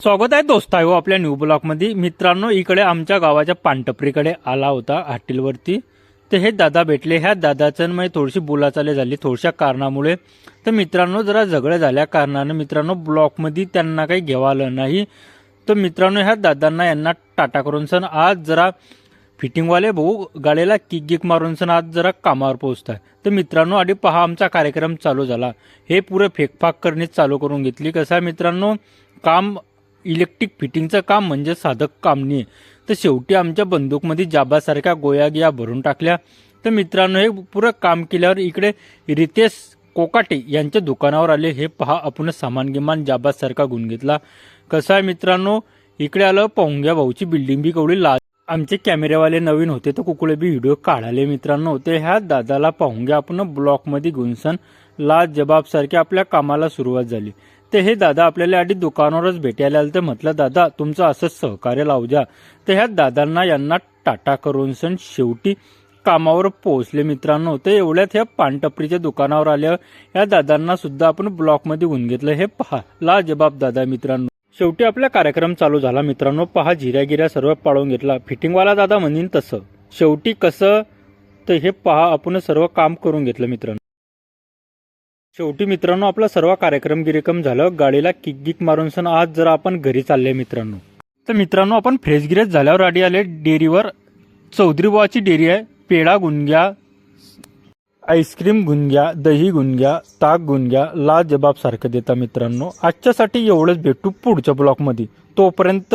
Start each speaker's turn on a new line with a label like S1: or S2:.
S1: स्वागत आहे दोस्तायो आपल्या न्यू ब्लॉकमध्ये। मित्रांनो, इकडे आमच्या गावाच्या पानटपरीकडे आला होता हॉटेलवरती। तर हे दादा भेटले। ह्या दादाचं मी थोडीशी बोलाचाली झाली थोड्याशा कारणामुळे। तर मित्रांनो, जरा झगडे झाल्या कारणाने मित्रांनो ब्लॉकमध्ये त्यांना काही घेवा आलं नाही। तर मित्रांनो, ह्या दादांना यांना टाटा करून सन आज जरा फिटिंगवाले भाऊ गाडीला किक मारून सन आज जरा कामावर पोहोचताय। तर मित्रांनो, आधी पहा आमचा कार्यक्रम चालू झाला। हे पुरे फेकफाक करणे चालू करून घेतली। कसं आहे मित्रांनो, काम इलेक्ट्रिक फिटिंगचं काम म्हणजे साधक काम नाही। तर शेवटी आमच्या बंदूकमध्ये जाबासारख्या गोया गिया भरून टाकल्या। तर मित्रांनो, हे पुरं काम केल्यावर इकडे रितेश कोकाटे यांच्या दुकानावर आले। हे पहा, आपण सामान गिमान जाबासारखा गुण घेतला। कसं आहे मित्रांनो, इकडे आलं पाहुंग्या भाऊची बिल्डिंग बी कवळी ला। आमचे कॅमेरेवाले नवीन होते तर कुकुळे बी व्हिडिओ काढाले मित्रांनो होते। ह्या दादाला पाहुंग्या आपण ब्लॉकमध्ये गुंसन ला जबाबसारखी आपल्या कामाला सुरुवात झाली। ते हे दादा आपल्याला आधी दुकानावरच भेटायला आले। तर म्हटलं दादा तुमचं असंच सहकार्य लावू द्या। तर ह्या दादांना यांना टाटा करून सण शेवटी कामावर पोहोचले मित्रांनो। ते एवढ्यात ह्या पानटपरीच्या दुकानावर आल्यावर ह्या दादांना सुद्धा आपण ब्लॉकमध्ये गुण घेतलं। हे पहा, ला जबाब दादा मित्रांनो। शेवटी आपला कार्यक्रम चालू झाला मित्रांनो। पहा, जिऱ्या सर्व पाळून घेतला। फिटिंगवाला दादा म्हणीन तसं शेवटी कसं, तर हे पहा आपण सर्व काम करून घेतलं मित्रांनो। शेवटी मित्रांनो, आपला सर्व कार्यक्रम गिरेकम झालं। गाडीला किक मारून सन आज जरा आपण घरी चालले मित्रांनो। तर मित्रांनो, आपण फ्रेश गिरेज झाल्यावर आधी आले डेअरीवर। चौधरी बुवाची डेअरी आहे। पेढा गुणग्या, आईस्क्रीम गुणग्या, दही गुणग्या, ताक गुणग्या ला जबाब सारखं देता मित्रांनो। आजच्यासाठी एवढंच, भेटू पुढच्या ब्लॉकमध्ये। तोपर्यंत